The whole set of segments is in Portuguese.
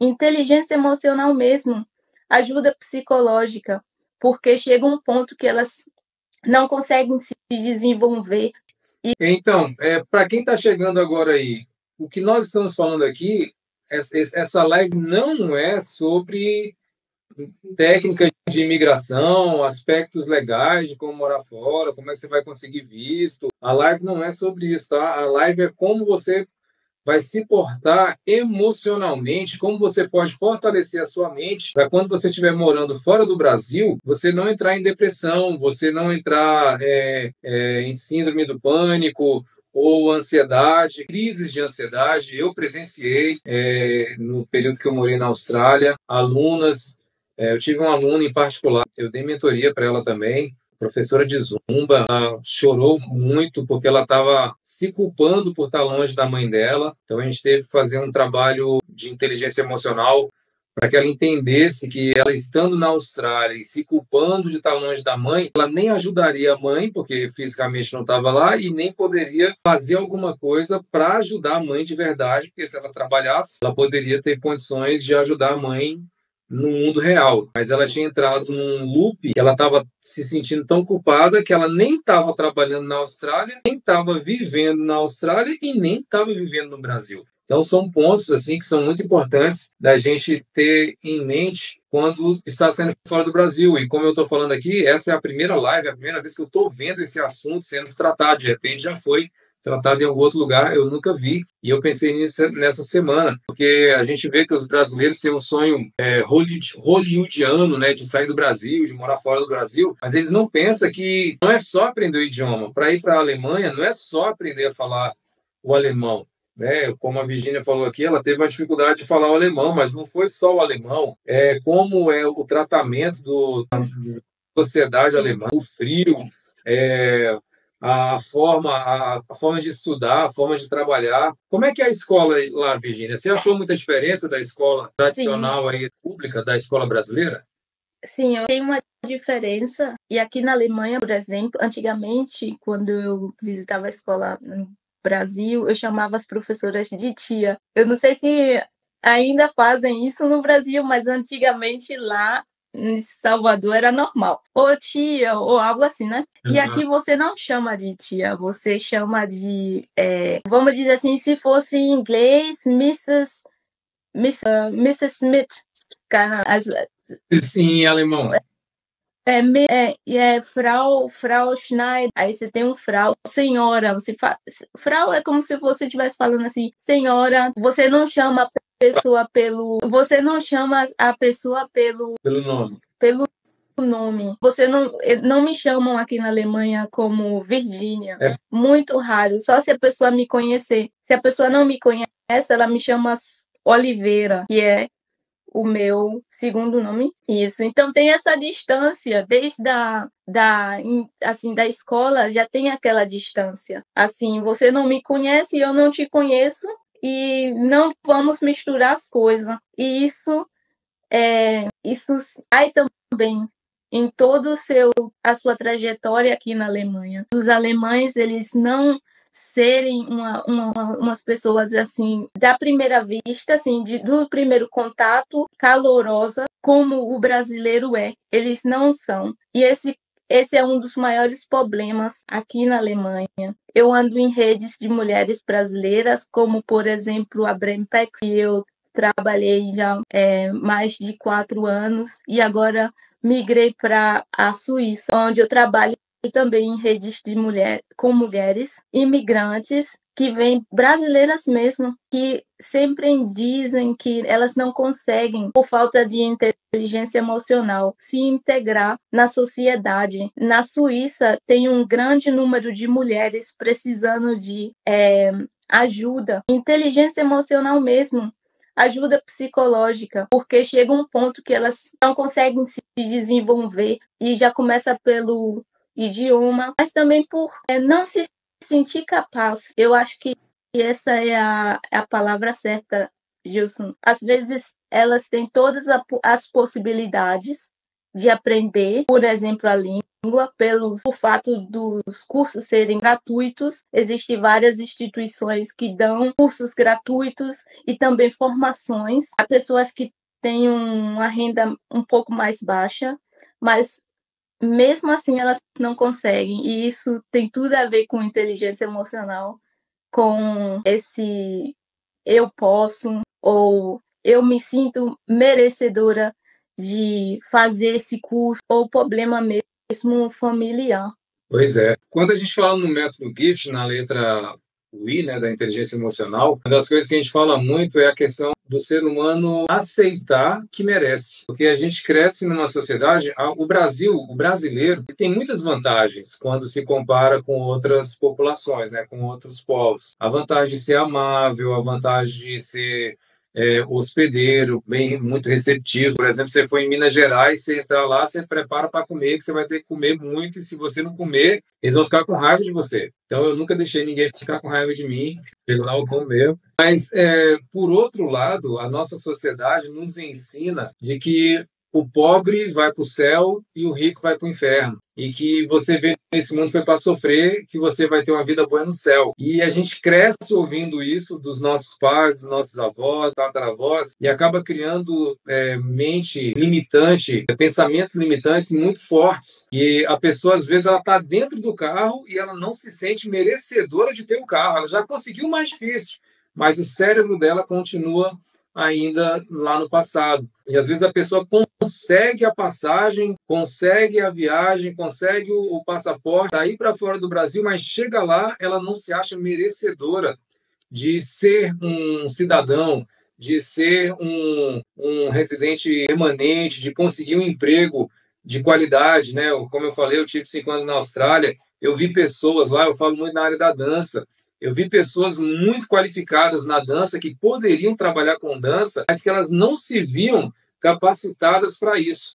inteligência emocional mesmo, ajuda psicológica, porque chega um ponto que elas não conseguem se desenvolver. Então, para quem está chegando agora aí, o que nós estamos falando aqui, essa live não é sobre técnicas de imigração, aspectos legais de como morar fora, como é que você vai conseguir visto. A live não é sobre isso, tá? A live é como você vai se portar emocionalmente, como você pode fortalecer a sua mente para quando você estiver morando fora do Brasil, você não entrar em depressão, você não entrar em síndrome do pânico ou ansiedade, crises de ansiedade. Eu presenciei no período que eu morei na Austrália, alunas. Eu tive uma aluna em particular, eu dei mentoria para ela também, professora de Zumba, ela chorou muito porque ela estava se culpando por estar longe da mãe dela. Então a gente teve que fazer um trabalho de inteligência emocional para que ela entendesse que ela estando na Austrália e se culpando de estar longe da mãe, ela nem ajudaria a mãe, porque fisicamente não estava lá, e nem poderia fazer alguma coisa para ajudar a mãe de verdade, porque se ela trabalhasse, ela poderia ter condições de ajudar a mãe no mundo real, mas ela tinha entrado num loop que ela estava se sentindo tão culpada que ela nem estava trabalhando na Austrália, nem estava vivendo na Austrália e nem estava vivendo no Brasil. Então são pontos assim que são muito importantes da gente ter em mente quando está saindo fora do Brasil. E como eu estou falando aqui, essa é a primeira live, é a primeira vez que eu estou vendo esse assunto sendo tratado. De repente já foi tratado em algum outro lugar, eu nunca vi. E eu pensei nisso nessa semana, porque a gente vê que os brasileiros têm um sonho hollywoodiano, né, de sair do Brasil, de morar fora do Brasil, mas eles não pensam que não é só aprender o idioma. Para ir para a Alemanha, não é só aprender a falar o alemão. Né? Como a Virginia falou aqui, ela teve uma dificuldade de falar o alemão, mas não foi só o alemão. Como é o tratamento da sociedade alemã, o frio, a forma de estudar, a forma de trabalhar. Como é que é a escola lá, Virginia? Você achou muita diferença da escola tradicional aí, pública, da escola brasileira? Sim, eu tenho uma diferença. E aqui na Alemanha, por exemplo, antigamente, quando eu visitava a escola no Brasil, eu chamava as professoras de tia. Eu não sei se ainda fazem isso no Brasil, mas antigamente lá em Salvador era normal. Ou tia, ou algo assim, né? E aqui você não chama de tia, você chama de, vamos dizer assim, se fosse em inglês, Mrs. Smith. Sim, em alemão. Frau Schneider, aí você tem um Frau, senhora, Frau é como se você estivesse falando assim, senhora, você não chama a pessoa Pelo nome. Pelo nome. Você não me chamam aqui na Alemanha como Virgínia. Muito raro, só se a pessoa me conhecer. Se a pessoa não me conhece, ela me chama Oliveira, que é o meu segundo nome. Isso. Então tem essa distância desde da escola, já tem aquela distância. Assim, você não me conhece e eu não te conheço e não vamos misturar as coisas. E isso aí também em todo a sua trajetória aqui na Alemanha. Os alemães, eles não serem umas pessoas assim, da primeira vista, assim, do primeiro contato, calorosa, como o brasileiro é. Eles não são. E esse é um dos maiores problemas aqui na Alemanha. Eu ando em redes de mulheres brasileiras, como, por exemplo, a Brempex, que eu trabalhei já mais de 4 anos, e agora migrei para a Suíça, onde eu trabalho também em redes de com mulheres imigrantes que vêm, brasileiras mesmo, que sempre dizem que elas não conseguem, por falta de inteligência emocional, se integrar na sociedade. Na Suíça tem um grande número de mulheres precisando de ajuda, inteligência emocional mesmo, ajuda psicológica, porque chega um ponto que elas não conseguem se desenvolver e já começa pelo idioma, mas também por não se sentir capaz. Eu acho que essa é a palavra certa, Gilson. Às vezes elas têm todas as possibilidades de aprender, por exemplo, a língua, por fato dos cursos serem gratuitos, existem várias instituições que dão cursos gratuitos e também formações a pessoas que têm uma renda um pouco mais baixa, mas mesmo assim elas não conseguem. E isso tem tudo a ver com inteligência emocional, com esse eu posso ou eu me sinto merecedora de fazer esse curso, ou problema mesmo familiar. Pois é. Quando a gente fala no método GIFT, na letra o I, né, da inteligência emocional, uma das coisas que a gente fala muito é a questão do ser humano aceitar que merece. Porque a gente cresce numa sociedade, o brasileiro, tem muitas vantagens quando se compara com outras populações, né, com outros povos. A vantagem de ser amável, a vantagem de ser hospedeiro, muito receptivo. Por exemplo, você foi em Minas Gerais, você entra lá, você prepara para comer, que você vai ter que comer muito, e se você não comer, eles vão ficar com raiva de você. Então, eu nunca deixei ninguém ficar com raiva de mim, chego lá, eu como mesmo. Mas, por outro lado, a nossa sociedade nos ensina de que o pobre vai para o céu e o rico vai para o inferno. E que você veio nesse mundo foi para sofrer, que você vai ter uma vida boa no céu. E a gente cresce ouvindo isso dos nossos pais, dos nossos avós, tataravós, e acaba criando mente limitante, pensamentos limitantes muito fortes. E a pessoa, às vezes, ela está dentro do carro e ela não se sente merecedora de ter o carro. Ela já conseguiu o mais difícil, mas o cérebro dela continua ainda lá no passado. E às vezes a pessoa consegue a passagem, consegue a viagem, consegue o passaporte, para ir para fora do Brasil, mas chega lá, ela não se acha merecedora de ser um cidadão, de ser um residente permanente, de conseguir um emprego de qualidade, né? Como eu falei, eu tive 5 anos na Austrália, eu vi pessoas lá, eu falo muito na área da dança, eu vi pessoas muito qualificadas na dança que poderiam trabalhar com dança, mas que elas não se viam capacitadas para isso.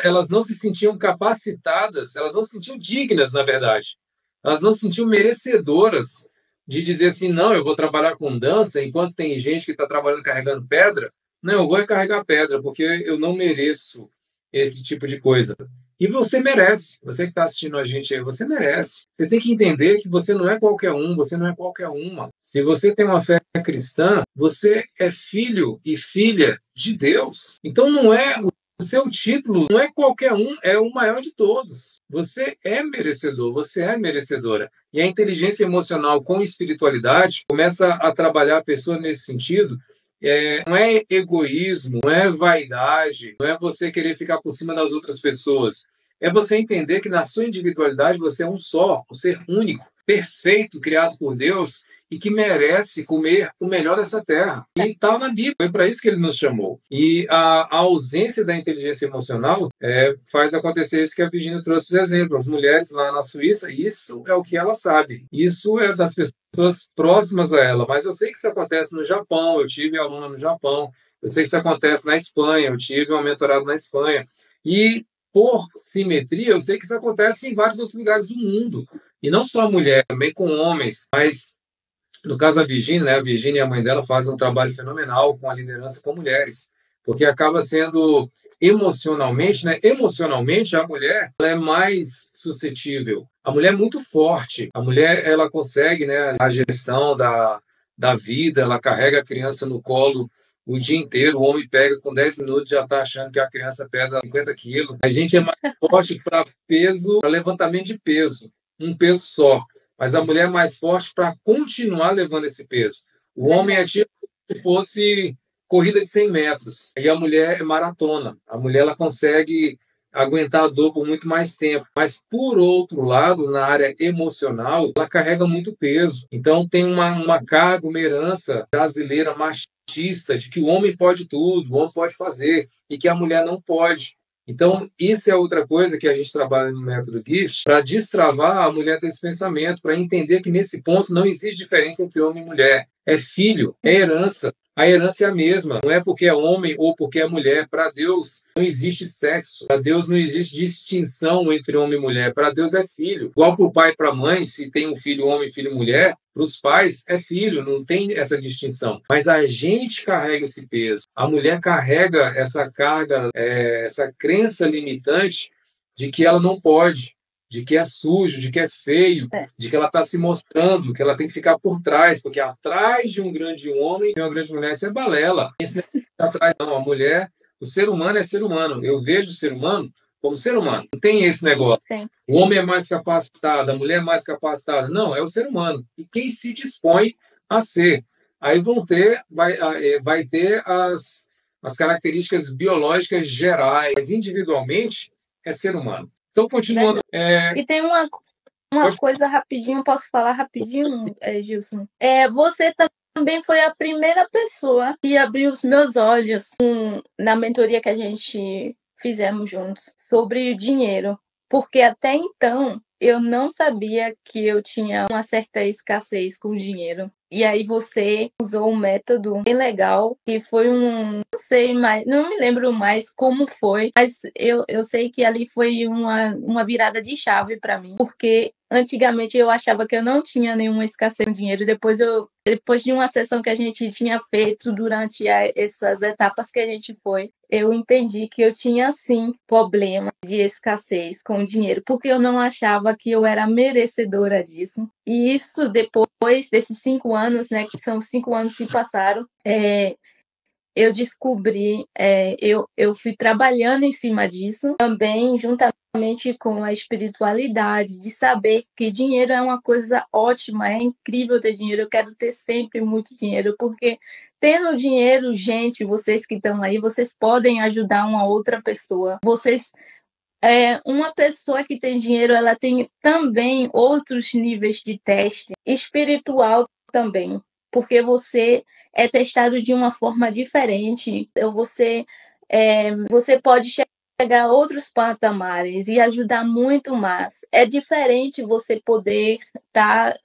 Elas não se sentiam capacitadas, elas não se sentiam dignas, na verdade. Elas não se sentiam merecedoras de dizer assim, não, eu vou trabalhar com dança, enquanto tem gente que está trabalhando carregando pedra, não, eu vou carregar pedra, porque eu não mereço esse tipo de coisa. E você merece. Você que está assistindo a gente aí, você merece. Você tem que entender que você não é qualquer um, você não é qualquer uma. Se você tem uma fé cristã, você é filho e filha de Deus. Então não é o seu título, não é qualquer um, é o maior de todos. Você é merecedor, você é merecedora. E a inteligência emocional com espiritualidade começa a trabalhar a pessoa nesse sentido. Não é egoísmo, não é vaidade, não é você querer ficar por cima das outras pessoas. É você entender que na sua individualidade você é um só, um ser único, perfeito, criado por Deus e que merece comer o melhor dessa terra. E está na Bíblia, foi para isso que ele nos chamou. E a ausência da inteligência emocional faz acontecer isso que a Virginia trouxe de exemplo. As mulheres lá na Suíça, isso é o que ela sabe. Isso é das pessoas próximas a ela. Mas eu sei que isso acontece no Japão, eu tive aluna no Japão. Eu sei que isso acontece na Espanha, eu tive uma mentorada na Espanha. E, por simetria, eu sei que isso acontece em vários outros lugares do mundo. E não só mulher, também com homens. Mas, no caso da Virginia, né, a Virginia e a mãe dela fazem um trabalho fenomenal com a liderança com mulheres. Porque acaba sendo emocionalmente, né? Emocionalmente, a mulher ela é mais suscetível. A mulher é muito forte. A mulher ela consegue, né, a gestão da vida, ela carrega a criança no colo o dia inteiro. O homem pega com 10 minutos já está achando que a criança pesa 50 quilos. A gente é mais forte para peso, para levantamento de peso. Um peso só. Mas a mulher é mais forte para continuar levando esse peso. O homem é tipo se fosse corrida de 100 metros. E a mulher é maratona. A mulher ela consegue aguentar a dor por muito mais tempo. Mas, por outro lado, na área emocional, ela carrega muito peso. Então, tem uma carga, uma herança brasileira machista de que o homem pode tudo, o homem pode fazer, e que a mulher não pode. Então, isso é outra coisa que a gente trabalha no método GIFT, para destravar a mulher desse pensamento, para entender que nesse ponto não existe diferença entre homem e mulher. É filho, é herança. A herança é a mesma, não é porque é homem ou porque é mulher. Para Deus não existe sexo, para Deus não existe distinção entre homem e mulher. Para Deus é filho. Igual para o pai e para a mãe, se tem um filho homem, filho mulher, para os pais é filho, não tem essa distinção. Mas a gente carrega esse peso. A mulher carrega essa carga, essa crença limitante de que ela não pode, de que é sujo, de que é feio, de que ela está se mostrando, que ela tem que ficar por trás, porque atrás de um grande homem e uma grande mulher, isso é balela. Esse negócio de atrás, não, a mulher, o ser humano é ser humano. Eu vejo o ser humano como ser humano. Não tem esse negócio. Sim. O homem é mais capacitado, a mulher é mais capacitada. Não, é o ser humano. E quem se dispõe a ser. Aí vai ter as características biológicas gerais. Individualmente, é ser humano. Então, continuando. E tem uma coisa rapidinho, posso falar rapidinho, Gilson? Você também foi a primeira pessoa que abriu os meus olhos na mentoria que a gente fizemos juntos sobre dinheiro. Porque até então eu não sabia que eu tinha uma certa escassez com dinheiro. E aí você usou um método bem legal, que foi não sei mais, não me lembro mais como foi, mas eu sei que ali foi uma virada de chave para mim, porque antigamente eu achava que eu não tinha nenhuma escassez de dinheiro. Depois de uma sessão que a gente tinha feito durante essas etapas que a gente foi, eu entendi que eu tinha sim problema de escassez com o dinheiro, porque eu não achava que eu era merecedora disso. E isso depois desses 5 anos, né, que são 5 anos que passaram, eu descobri, eu fui trabalhando em cima disso, também juntamente com a espiritualidade, de saber que dinheiro é uma coisa ótima, é incrível ter dinheiro, eu quero ter sempre muito dinheiro, porque tendo dinheiro, gente, vocês que estão aí, vocês podem ajudar uma outra pessoa, uma pessoa que tem dinheiro, ela tem também outros níveis de teste espiritual também, porque você é testado de uma forma diferente. Então, você pode chegar a outros patamares e ajudar muito mais. É diferente você poder estar,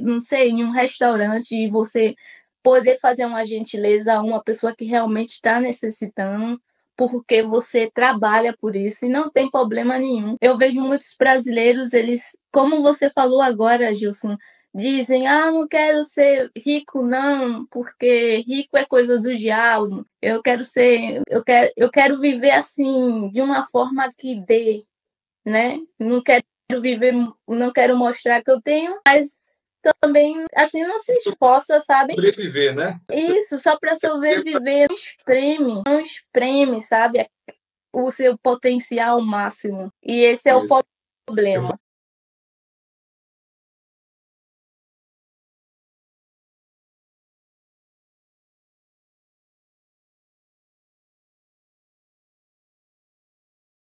não sei, em um restaurante e você poder fazer uma gentileza a uma pessoa que realmente está necessitando, porque você trabalha por isso e não tem problema nenhum. Eu vejo muitos brasileiros, eles, como você falou agora, Gilson, dizem, não quero ser rico não, porque rico é coisa do diabo. Eu quero viver assim, de uma forma que dê, né? Não quero mostrar que eu tenho, mas também, assim, não se esforça, sabe? Sobreviver, né? Isso, só para sobreviver, não espreme, sabe? O seu potencial máximo. E esse é o problema.